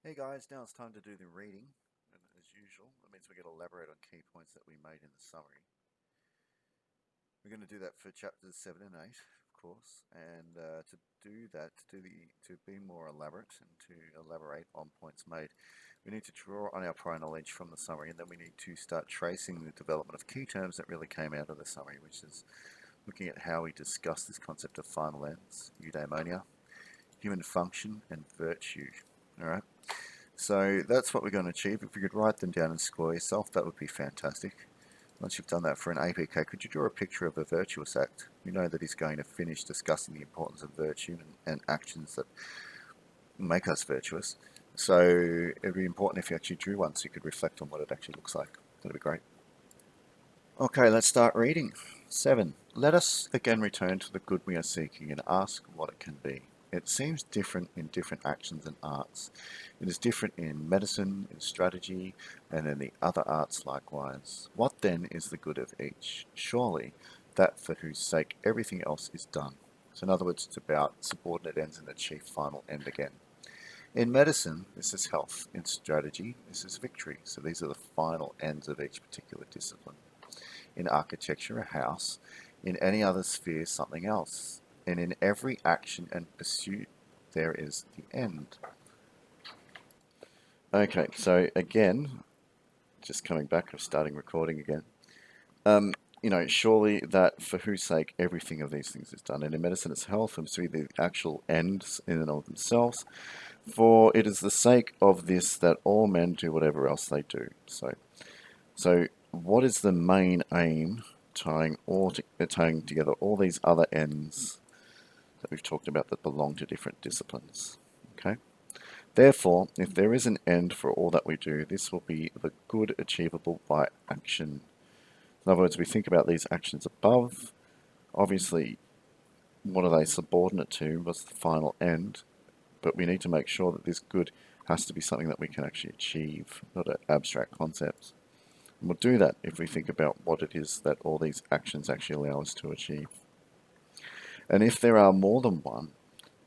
Hey guys, now it's time to do the reading, and as usual, that means we get to elaborate on key points that we made in the summary. We're going to do that for chapters 7 and 8, of course, and to do that, to be more elaborate and to elaborate on points made, we need to draw on our prior knowledge from the summary, and then we need to start tracing the development of key terms that really came out of the summary, which is looking at how we discuss this concept of final ends, eudaimonia, human function, and virtue. All right. So that's what we're going to achieve. If we could write them down and score yourself, that would be fantastic. Once you've done that for an APK, could you draw a picture of a virtuous act? We know that he's going to finish discussing the importance of virtue and actions that make us virtuous. So it'd be important if you actually drew one so you could reflect on what it actually looks like. That'd be great. Okay, let's start reading. 7. Let us again return to the good we are seeking and ask what it can be. It seems different in different actions and arts. It is different in medicine, in strategy, and in the other arts likewise. What then is the good of each? Surely that for whose sake everything else is done. So in other words, it's about subordinate ends and the chief final end again. In medicine, this is health. In strategy, this is victory. So these are the final ends of each particular discipline. In architecture, a house. In any other sphere, something else. And in every action and pursuit, there is the end. Okay, so again, just coming back of starting recording again. Um, surely that for whose sake everything of these things is done. And in medicine, it's health, and so the actual ends in and of themselves. For it is the sake of this that all men do whatever else they do. So what is the main aim tying together all these other ends that we've talked about that belong to different disciplines? Okay. Therefore, if there is an end for all that we do, this will be the good achievable by action. In other words, we think about these actions above. Obviously, what are they subordinate to? What's the final end? But we need to make sure that this good has to be something that we can actually achieve, not an abstract concept. And we'll do that if we think about what it is that all these actions actually allow us to achieve. And if there are more than one,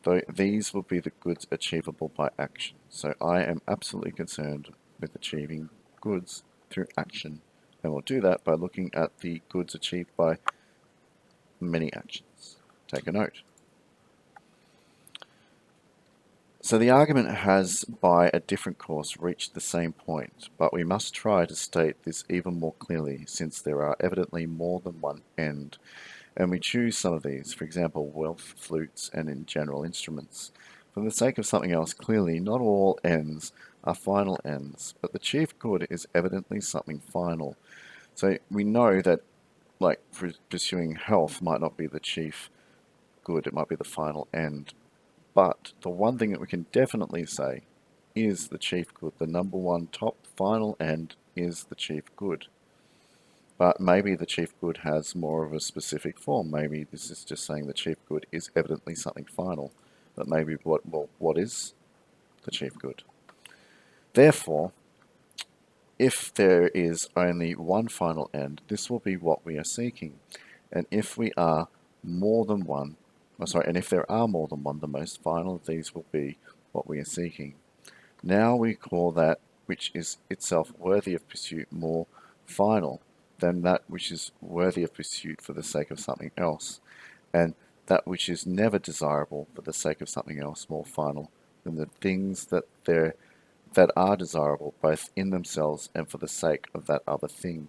though these will be the goods achievable by action. So I am absolutely concerned with achieving goods through action. And we'll do that by looking at the goods achieved by many actions. Take a note. So the argument has, by a different course, reached the same point, but we must try to state this even more clearly, since there are evidently more than one end, and we choose some of these, for example, wealth, flutes, and in general instruments. For the sake of something else, clearly, not all ends are final ends, but the chief good is evidently something final. So we know that, like, pursuing health might not be the chief good, it might be the final end. But the one thing that we can definitely say is the chief good. The number one top final end is the chief good. But maybe the chief good has more of a specific form. Maybe this is just saying the chief good is evidently something final. But maybe what is the chief good? Therefore, if there is only one final end, this will be what we are seeking. And if we are more than one, and if there are more than one, the most final of these will be what we are seeking. Now we call that which is itself worthy of pursuit more final than that which is worthy of pursuit for the sake of something else, and that which is never desirable for the sake of something else more final than the things that are desirable both in themselves and for the sake of that other thing.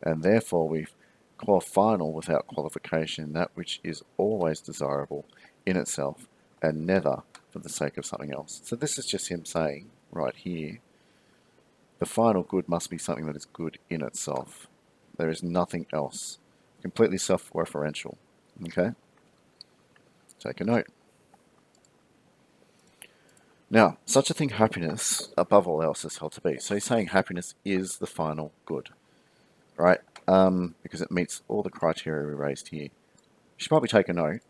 And therefore we call final without qualification that which is always desirable in itself and never for the sake of something else. So this is just him saying right here, the final good must be something that is good in itself. There is nothing else. Completely self-referential. Okay? Take a note. Now, such a thing, happiness, above all else, is held to be. So he's saying happiness is the final good, right? Because it meets all the criteria we raised here. You should probably take a note.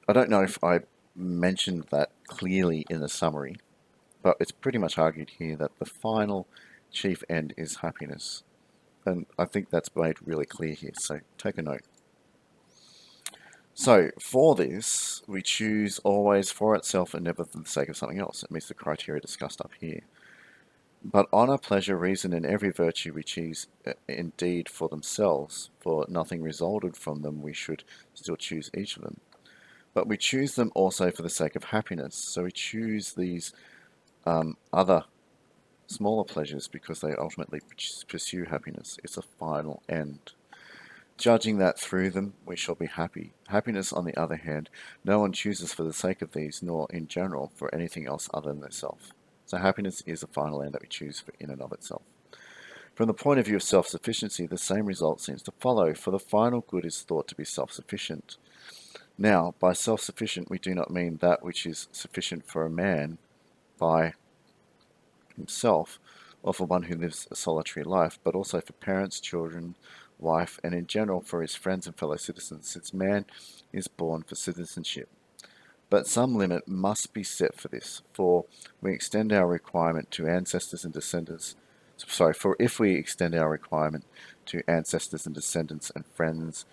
I don't know if I mentioned that clearly in the summary, but it's pretty much argued here that the final chief end is happiness. And I think that's made really clear here, so take a note. So for this, we choose always for itself and never for the sake of something else. It meets the criteria discussed up here. But honour, pleasure, reason, and every virtue we choose indeed for themselves, for nothing resulted from them, we should still choose each of them. But we choose them also for the sake of happiness. So we choose these other smaller pleasures because they ultimately pursue happiness. It's a final end. Judging that through them we shall be happy. Happiness, on the other hand, no one chooses for the sake of these, nor in general for anything else other than itself. So happiness is a final end that we choose for in and of itself. From the point of view of self-sufficiency, the same result seems to follow, for the final good is thought to be self-sufficient. Now, by self-sufficient we do not mean that which is sufficient for a man by himself, or for one who lives a solitary life, but also for parents, children, wife, and in general for his friends and fellow citizens, since man is born for citizenship. But some limit must be set for this, for we extend our requirement to ancestors and descendants. Sorry, for if we extend our requirement to ancestors and descendants and friends,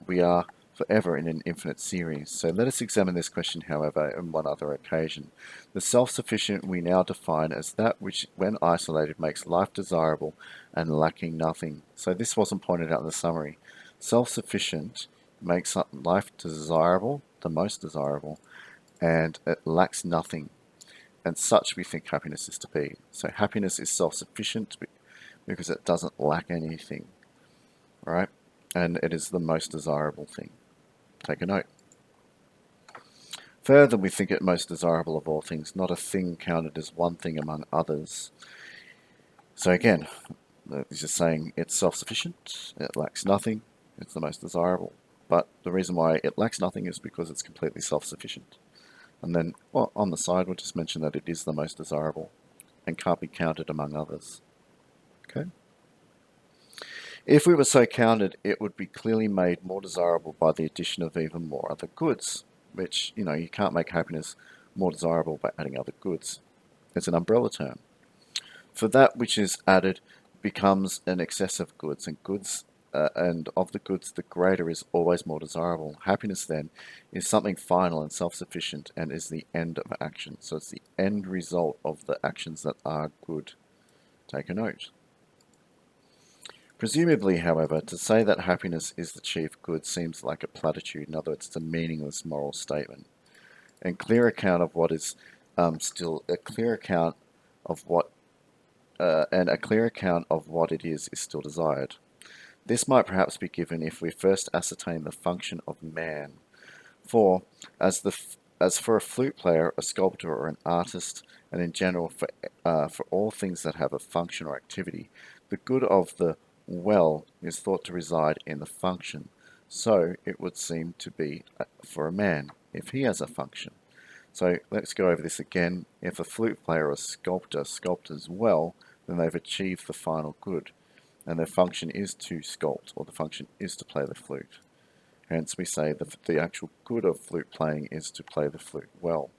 we are forever in an infinite series. So let us examine this question, however, on one other occasion. The self-sufficient we now define as that which, when isolated, makes life desirable and lacking nothing. So this wasn't pointed out in the summary. Self-sufficient makes life desirable, the most desirable, and it lacks nothing. And such we think happiness is to be. So happiness is self-sufficient because it doesn't lack anything, right? And it is the most desirable thing. Take a note. Further, we think it most desirable of all things, not a thing counted as one thing among others. So again, this is saying it's self-sufficient, it lacks nothing, it's the most desirable. But the reason why it lacks nothing is because it's completely self-sufficient. And then, well, on the side, we'll just mention that it is the most desirable and can't be counted among others. Okay? If we were so counted, it would be clearly made more desirable by the addition of even more other goods, which, you can't make happiness more desirable by adding other goods. It's an umbrella term. For that which is added becomes an excess of goods, and of the goods, the greater is always more desirable. Happiness, then, is something final and self-sufficient and is the end of action. So it's the end result of the actions that are good. Take a note. Presumably, however, to say that happiness is the chief good seems like a platitude. In other words, it's a meaningless moral statement. And clear account of what is still a clear account of what and a clear account of what it is still desired. This might perhaps be given if we first ascertain the function of man. For as for a flute player, a sculptor, or an artist, and in general for all things that have a function or activity, the good of the well is thought to reside in the function. So it would seem to be for a man, if he has a function. So let's go over this again. If a flute player or sculptor sculptors well, then they've achieved the final good, and their function is to sculpt, or the function is to play the flute. Hence we say that the actual good of flute playing is to play the flute well.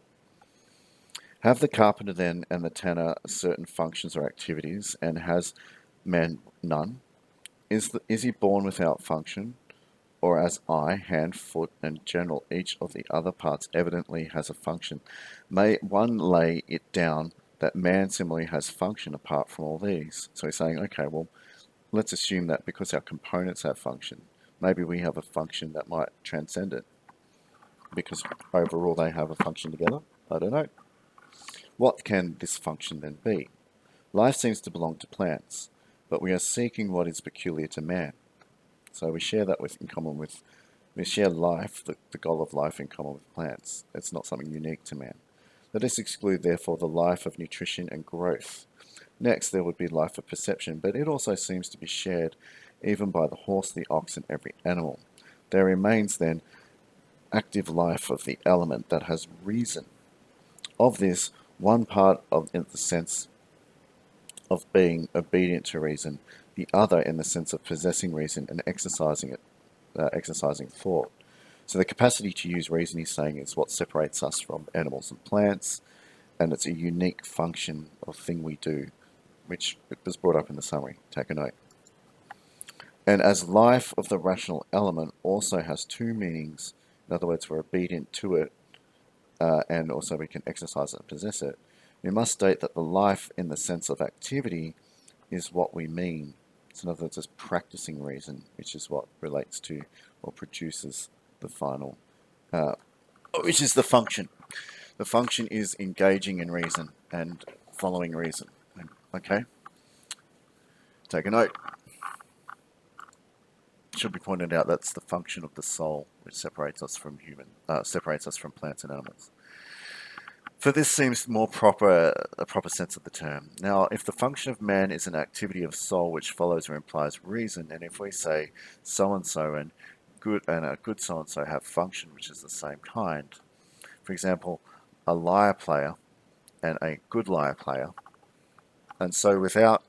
Have the carpenter then and the tanner certain functions or activities, and has man none? Is he born without function? Or as eye, hand, foot, and general, each of the other parts evidently has a function, may one lay it down that man similarly has function apart from all these? So he's saying, okay, well, let's assume that because our components have function, maybe we have a function that might transcend it, because overall they have a function together. I don't know. What can this function then be? Life seems to belong to plants, but we are seeking what is peculiar to man. So we share that we share life, the goal of life in common with plants. It's not something unique to man. Let us exclude, therefore, the life of nutrition and growth. Next, there would be life of perception, but it also seems to be shared even by the horse, the ox, and every animal. There remains, then, active life of the element that has reason. Of this, one part in the sense of being obedient to reason, the other in the sense of possessing reason and exercising thought. So the capacity to use reason, he's saying, is what separates us from animals and plants, and it's a unique function of thing we do, which was brought up in the summary. Take a note. And as life of the rational element also has two meanings, in other words, we're obedient to it, and also we can exercise it and possess it, we must state that the life in the sense of activity is what we mean. So in other words, it's practicing reason, which is what relates to or produces the final, uh, which is the function. The function is engaging in reason and following reason. Okay, take a note. It should be pointed out that's the function of the soul, which separates us from plants and animals. For this seems more a proper sense of the term. Now, if the function of man is an activity of soul which follows or implies reason, and if we say so and so and a good so and so have function which is the same kind, for example, a lyre player and a good lyre player, and so without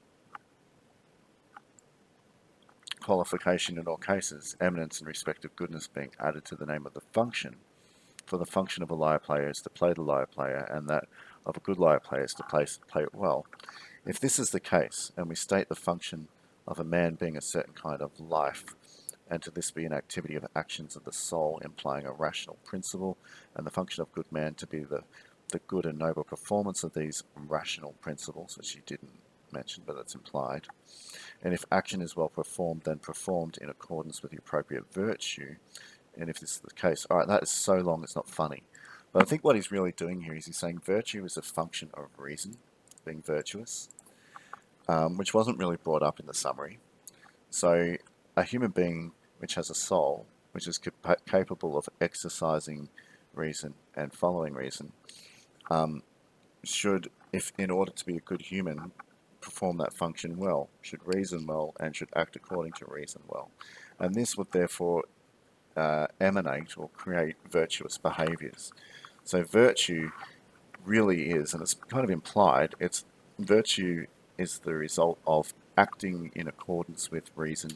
qualification in all cases, eminence in respect of goodness being added to the name of the function. For the function of a lyre player is to play the lyre player, and that of a good lyre player is to play it well. If this is the case, and we state the function of a man being a certain kind of life, and to this be an activity of actions of the soul implying a rational principle, and the function of good man to be the good and noble performance of these rational principles, which he didn't mention, but it's implied. And if action is well performed, then performed in accordance with the appropriate virtue, and if this is the case, all right, that is so long it's not funny. But I think what he's really doing here is he's saying virtue is a function of reason, being virtuous, which wasn't really brought up in the summary. So a human being which has a soul, which is capable of exercising reason and following reason, should, if in order to be a good human, perform that function well, should reason well, and should act according to reason well. And this would therefore emanate or create virtuous behaviors. So virtue really is, and it's kind of implied, it's virtue is the result of acting in accordance with reason,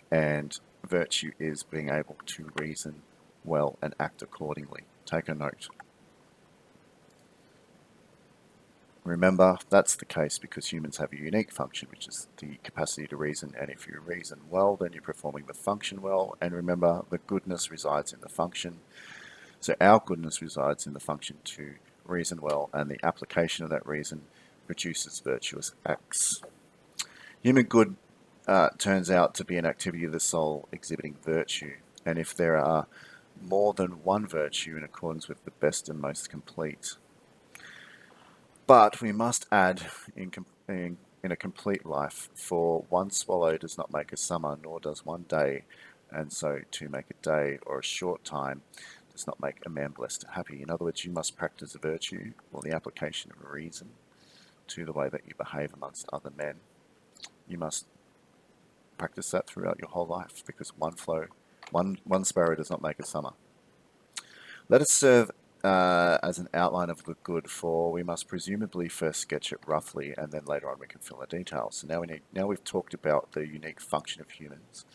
and virtue is being able to reason well and act accordingly. Take a note. Remember, that's the case because humans have a unique function, which is the capacity to reason, and if you reason well, then you're performing the function well, and remember, the goodness resides in the function. So our goodness resides in the function to reason well, and the application of that reason produces virtuous acts. Human good turns out to be an activity of the soul exhibiting virtue, and if there are more than one virtue in accordance with the best and most complete. But we must add in a complete life, for one swallow does not make a summer, nor does one day, and so to make a day or a short time does not make a man blessed and happy. In other words, you must practice virtue, or the application of reason, to the way that you behave amongst other men. You must practice that throughout your whole life, because one sparrow does not make a summer. Let us serve as an outline of the good, for we must presumably first sketch it roughly, and then later on we can fill in the details. So now we've talked about the unique function of humans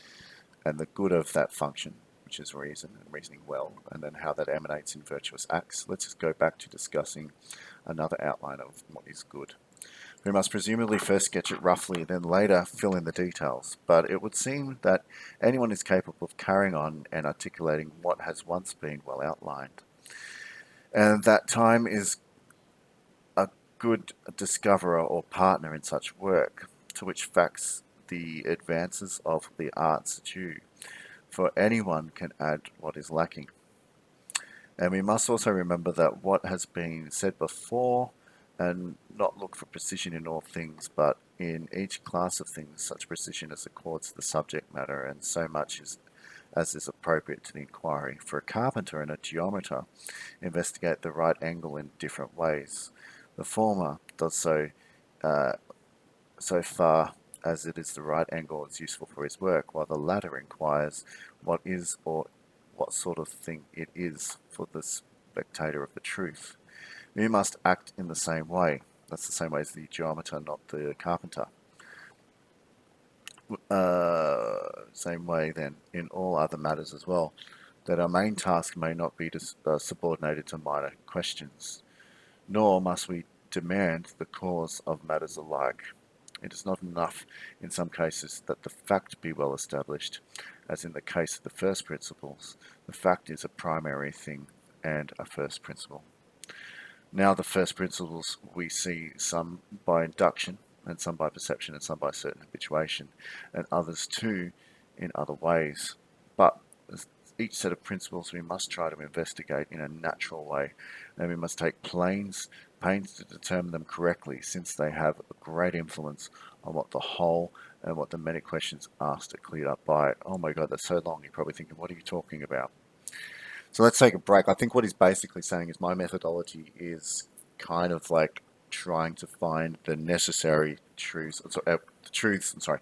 and the good of that function, which is reason and reasoning well, and then how that emanates in virtuous acts. Let's just go back to discussing another outline of what is good. We must presumably first sketch it roughly, then later fill in the details. But it would seem that anyone is capable of carrying on and articulating what has once been well outlined. And that time is a good discoverer or partner in such work, to which facts the advances of the arts are due, for anyone can add what is lacking. And we must also remember that what has been said before, and not look for precision in all things, but in each class of things such precision as accords the subject matter, and so much as is appropriate to the inquiry. For a carpenter and a geometer investigate the right angle in different ways. The former does so far as it is the right angle is useful for his work, while the latter inquires what is or what sort of thing it is for the spectator of the truth. We must act in the same way. That's the same way as the geometer, not the carpenter. Same way then in all other matters as well, that our main task may not be subordinated to minor questions, nor must we demand the cause of matters alike. It is not enough in some cases that the fact be well established, as in the case of the first principles. The fact is a primary thing and a first principle. Now the first principles we see some by induction, and some by perception, and some by certain habituation, and others too in other ways. But each set of principles we must try to investigate in a natural way, and we must take pains to determine them correctly, since they have a great influence on what the whole and what the many questions asked are cleared up by it. Oh my God, that's so long. You're probably thinking, what are you talking about? So let's take a break. I think what he's basically saying is my methodology is kind of like trying to find the necessary truths. The truths. I'm sorry,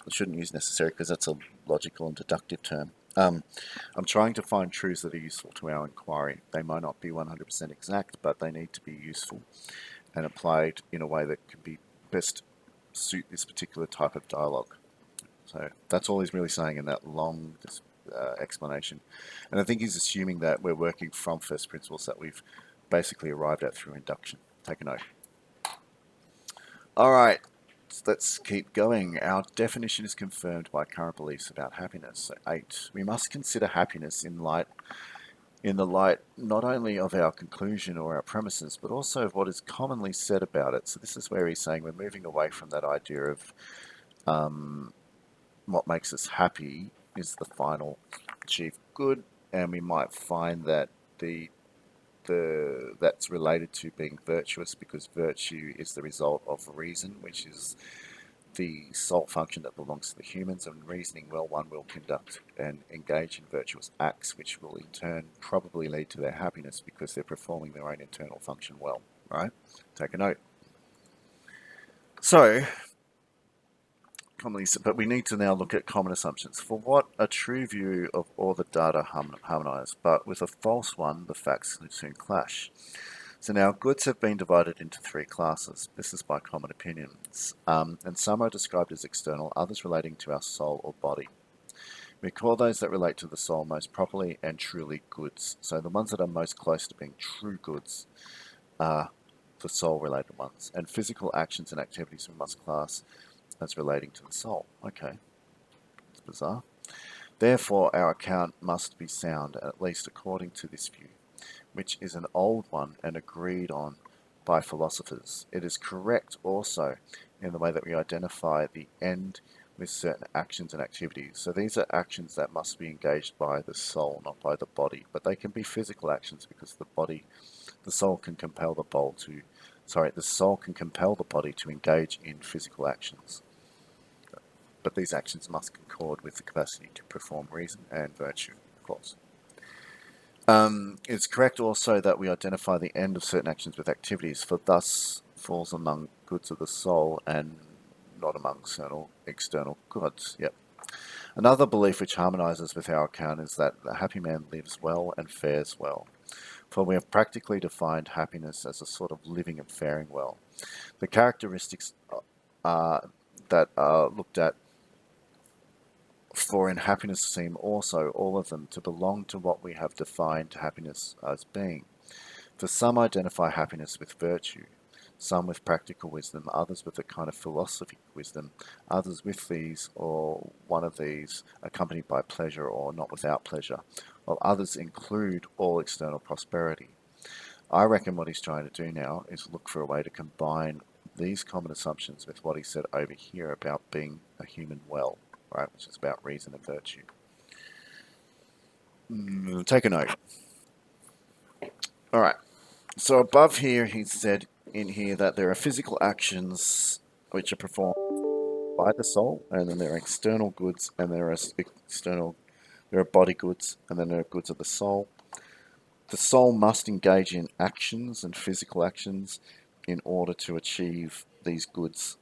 I shouldn't use necessary because that's a logical and deductive term. I'm trying to find truths that are useful to our inquiry. They might not be 100% exact, but they need to be useful and applied in a way that can be best suit this particular type of dialogue. So that's all he's really saying in that long explanation. And I think he's assuming that we're working from first principles that we've basically arrived at through induction. Take a note. All right, let's keep going. Our definition is confirmed by current beliefs about happiness. So 8. We must consider happiness in the light not only of our conclusion or our premises, but also of what is commonly said about it. So this is where he's saying we're moving away from that idea of what makes us happy is the final achieved good, and we might find that the that's related to being virtuous, because virtue is the result of reason, which is the sole function that belongs to the humans, and reasoning well one will conduct and engage in virtuous acts, which will in turn probably lead to their happiness because they're performing their own internal function well, right? Take a note. So, but we need to now look at common assumptions. For what a true view of all the data harmonize, but with a false one, the facts soon clash. So now goods have been divided into 3 classes. This is by common opinions. And some are described as external, others relating to our soul or body. We call those that relate to the soul most properly and truly goods. So the ones that are most close to being true goods are the soul-related ones. And physical actions and activities we must class as relating to the soul. Okay, it's bizarre. Therefore, our account must be sound, at least according to this view, which is an old one and agreed on by philosophers. It is correct also in the way that we identify the end with certain actions and activities. So these are actions that must be engaged by the soul, not by the body, but they can be physical actions because the soul can compel the soul can compel the body to engage in physical actions. But these actions must concord with the capacity to perform reason and virtue, of course. It's correct also that we identify the end of certain actions with activities, for thus falls among goods of the soul and not among external goods. Yep. Another belief which harmonizes with our account is that the happy man lives well and fares well, for we have practically defined happiness as a sort of living and faring well. The characteristics that are looked at for in happiness seem also, all of them, to belong to what we have defined happiness as being. For some identify happiness with virtue, some with practical wisdom, others with a kind of philosophic wisdom, others with these or one of these accompanied by pleasure or not without pleasure, while others include all external prosperity. I reckon what he's trying to do now is look for a way to combine these common assumptions with what he said over here about being a human well, right, which is about reason and virtue. Take a note. All right. So above here, he said in here that there are physical actions which are performed by the soul, and then there are external goods, and there are body goods, and then there are goods of the soul. The soul must engage in actions and physical actions in order to achieve these goods.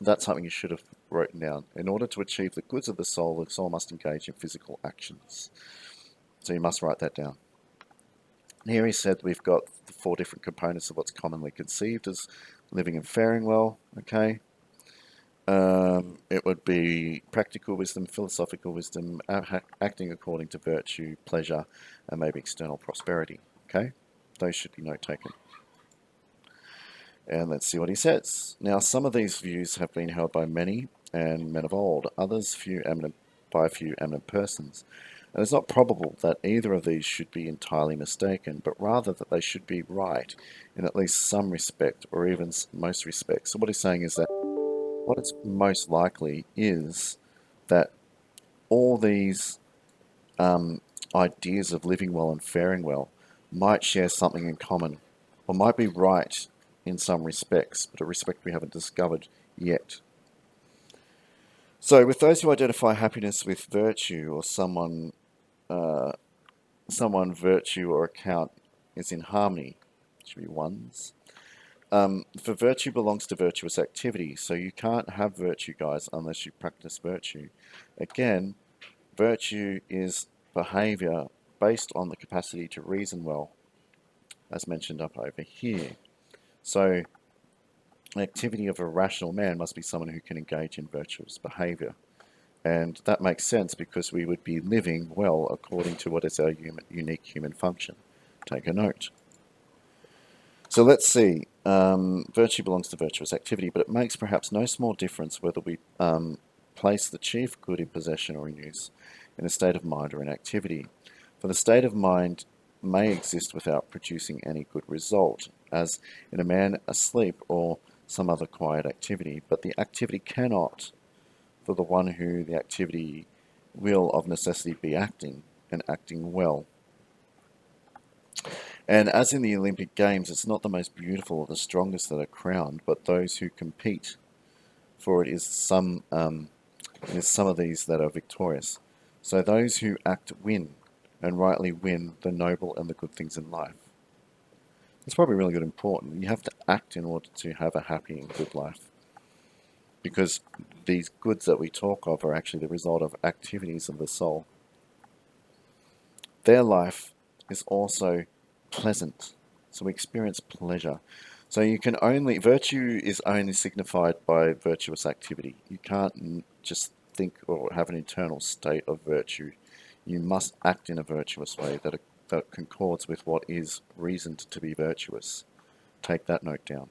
That's something you should have written down. In order to achieve the goods of the soul must engage in physical actions. So you must write that down. Here he said we've got the 4 different components of what's commonly conceived as living and faring well. Okay. It would be practical wisdom, philosophical wisdom, acting according to virtue, pleasure, and maybe external prosperity. Okay, those should be note taken. And let's see what he says. Now, some of these views have been held by many and men of old, others by a few eminent persons. And it's not probable that either of these should be entirely mistaken, but rather that they should be right in at least some respect, or even most respects. So what he's saying is that what it's most likely is that all these ideas of living well and faring well might share something in common, or might be right in some respects, but a respect we haven't discovered yet. So, with those who identify happiness with virtue, or someone virtue or account is in harmony, should be ones. For virtue belongs to virtuous activity, so you can't have virtue, guys, unless you practice virtue. Again, virtue is behavior based on the capacity to reason well, as mentioned up over here. So, an activity of a rational man must be someone who can engage in virtuous behavior. And that makes sense because we would be living well according to what is our unique human function. Take a note. So let's see. Virtue belongs to virtuous activity, but it makes perhaps no small difference whether we place the chief good in possession or in use, in a state of mind or in activity. For the state of mind may exist without producing any good result, as in a man asleep or some other quiet activity, but the activity cannot, for the one who the activity will of necessity be acting, and acting well. And as in the Olympic Games, it's not the most beautiful or the strongest that are crowned, but those who compete. For it is some of these that are victorious. So those who act win, and rightly win the noble and the good things in life. It's probably really good important. You have to act in order to have a happy and good life. Because these goods that we talk of are actually the result of activities of the soul. Their life is also pleasant. So we experience pleasure. So you can only, virtue is only signified by virtuous activity. You can't just think or have an internal state of virtue. You must act in a virtuous way that concords with what is reasoned to be virtuous. Take that note down.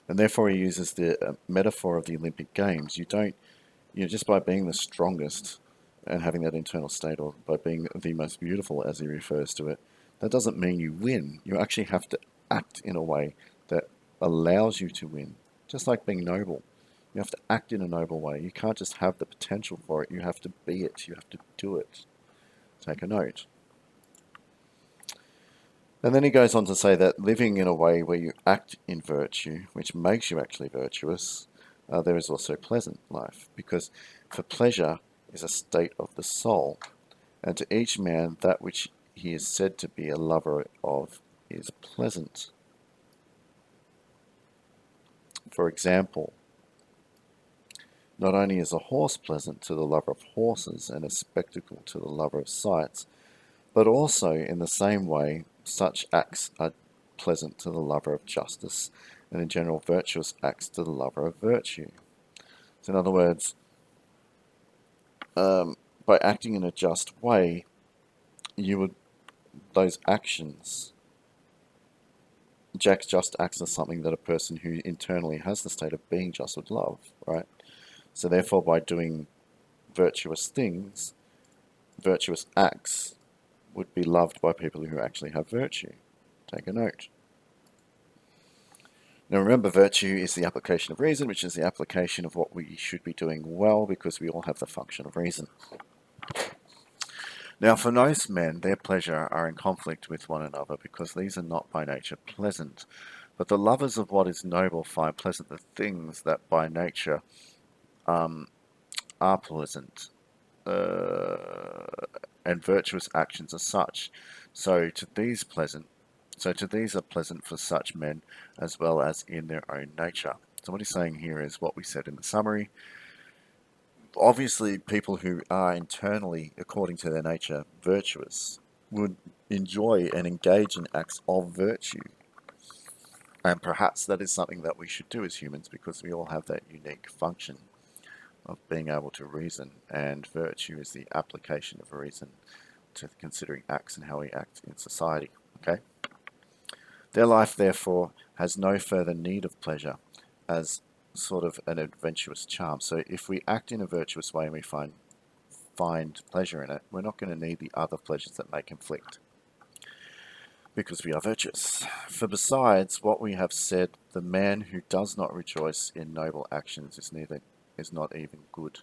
And therefore he uses the metaphor of the Olympic Games. Just by being the strongest and having that internal state, or by being the most beautiful, as he refers to it, that doesn't mean you win. You actually have to act in a way that allows you to win. Just like being noble. You have to act in a noble way. You can't just have the potential for it. You have to be it. You have to do it. Take a note. And then he goes on to say that living in a way where you act in virtue, which makes you actually virtuous, there is also pleasant life, because for pleasure is a state of the soul, and to each man that which he is said to be a lover of is pleasant. For example, not only is a horse pleasant to the lover of horses and a spectacle to the lover of sights, but also in the same way such acts are pleasant to the lover of justice, and in general virtuous acts to the lover of virtue. So in other words, by acting in a just way, those actions, Jack's just acts as something that a person who internally has the state of being just would love, right? So therefore, by doing virtuous things, virtuous acts would be loved by people who actually have virtue. Take a note. Now remember, virtue is the application of reason, which is the application of what we should be doing well, because we all have the function of reason. Now for most men, their pleasure are in conflict with one another, because these are not by nature pleasant. But the lovers of what is noble find pleasant the things that by nature are pleasant, and virtuous actions are such. So to these are pleasant for such men as well as in their own nature. So what he's saying here is what we said in the summary. Obviously, people who are internally, according to their nature, virtuous would enjoy and engage in acts of virtue. And perhaps that is something that we should do as humans, because we all have that unique function of being able to reason, and virtue is the application of reason to considering acts and how we act in society. Okay? Their life, therefore, has no further need of pleasure as sort of an adventurous charm. So if we act in a virtuous way and we find pleasure in it, we're not going to need the other pleasures that may conflict because we are virtuous. For besides what we have said, the man who does not rejoice in noble actions is not even good,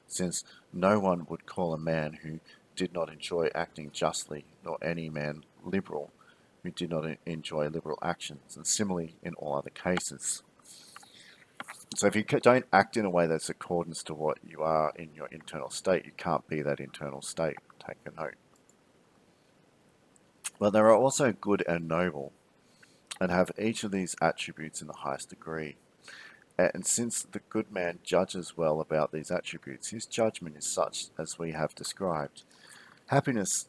since no one would call a man who did not enjoy acting justly, nor any man liberal who did not enjoy liberal actions, and similarly in all other cases. So if you don't act in a way that's accordance to what you are in your internal state, you can't be that internal state. Take a note. But there are also good and noble, and have each of these attributes in the highest degree. And since the good man judges well about these attributes, his judgment is such as we have described. Happiness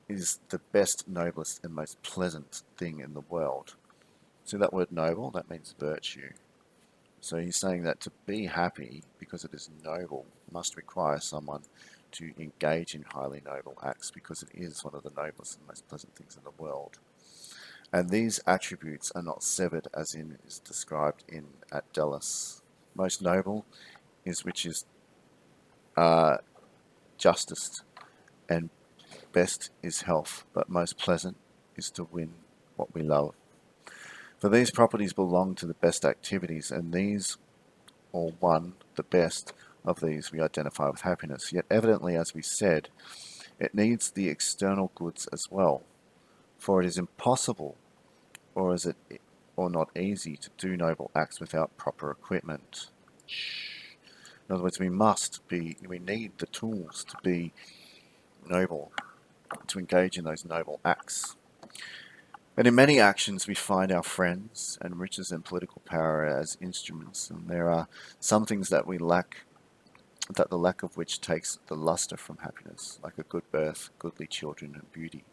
is the best, noblest, and most pleasant thing in the world. See that word noble? That means virtue. So he's saying that to be happy, because it is noble, must require someone to engage in highly noble acts, because it is one of the noblest and most pleasant things in the world. And these attributes are not severed as in is described in at Delos. Most noble is which is justest, and best is health, but most pleasant is to win what we love. For these properties belong to the best activities, and these, or one, the best of these, we identify with happiness. Yet evidently, as we said, it needs the external goods as well, for it is impossible, or is it, or not easy, to do noble acts without proper equipment. In other words, we need the tools to be noble, to engage in those noble acts. And in many actions, we find our friends and riches and political power as instruments, and there are some things that we lack, that the lack of which takes the luster from happiness, like a good birth, goodly children, and beauty.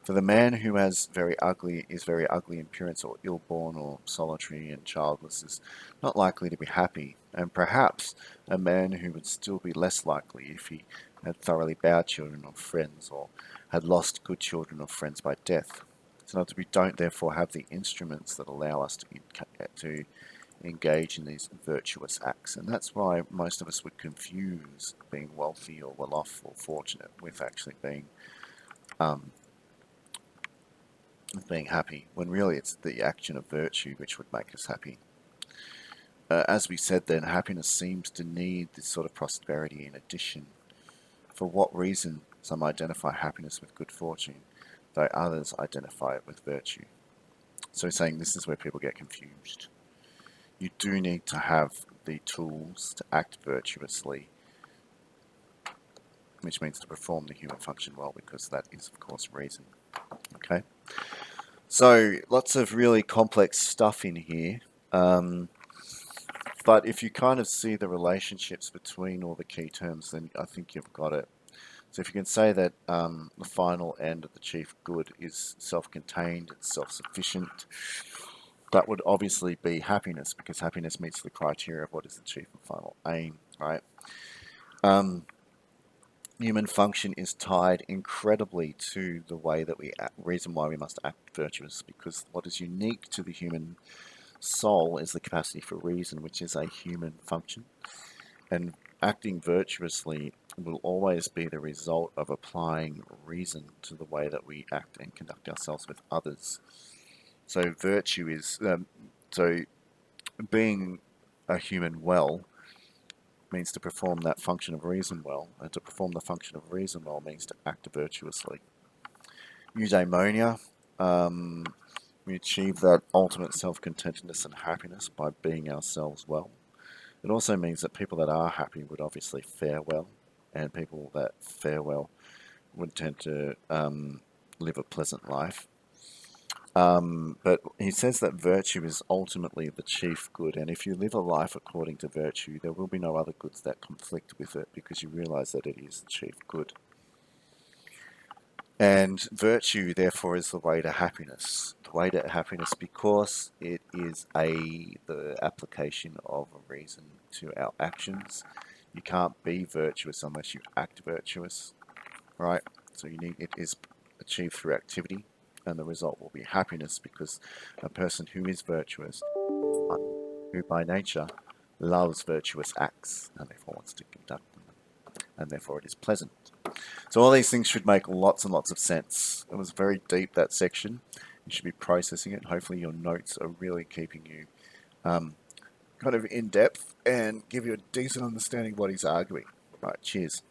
For the man who is very ugly in appearance, or ill-born, or solitary and childless, is not likely to be happy, and perhaps a man who would still be less likely if he had thoroughly bad children or friends, or had lost good children or friends by death. So that we don't therefore have the instruments that allow us to engage in these virtuous acts. And that's why most of us would confuse being wealthy or well off or fortunate with actually um, being happy, when really it's the action of virtue which would make us happy. As we said then, happiness seems to need this sort of prosperity in addition. For what reason some identify happiness with good fortune, though others identify it with virtue. So he's saying this is where people get confused. You do need to have the tools to act virtuously, which means to perform the human function well, because that is, of course, reason. Okay? So, lots of really complex stuff in here. But if you kind of see the relationships between all the key terms, then I think you've got it. So if you can say that the final end of the chief good is self-contained, it's self-sufficient, that would obviously be happiness, because happiness meets the criteria of what is the chief and final aim, right? Human function is tied incredibly to the way that we act, reason why we must act virtuous, because what is unique to the human soul is the capacity for reason, which is a human function. And acting virtuously will always be the result of applying reason to the way that we act and conduct ourselves with others. So virtue is, so being a human well means to perform that function of reason well, and to perform the function of reason well means to act virtuously. Eudaimonia, we achieve that ultimate self-contentedness and happiness by being ourselves well. It also means that people that are happy would obviously fare well, and people that fare well would tend to live a pleasant life. But he says that virtue is ultimately the chief good, and if you live a life according to virtue, there will be no other goods that conflict with it, because you realize that it is the chief good. And virtue, therefore, is the way to happiness. The way to happiness, because it is the application of a reason to our actions. You can't be virtuous unless you act virtuous, right? So it is achieved through activity. and the result will be happiness, because a person who is virtuous, who by nature loves virtuous acts, and therefore wants to conduct them, and therefore it is pleasant. So all these things should make lots and lots of sense. It was very deep, that section. You should be processing it. Hopefully your notes are really keeping you kind of in depth and give you a decent understanding of what he's arguing. Right, cheers.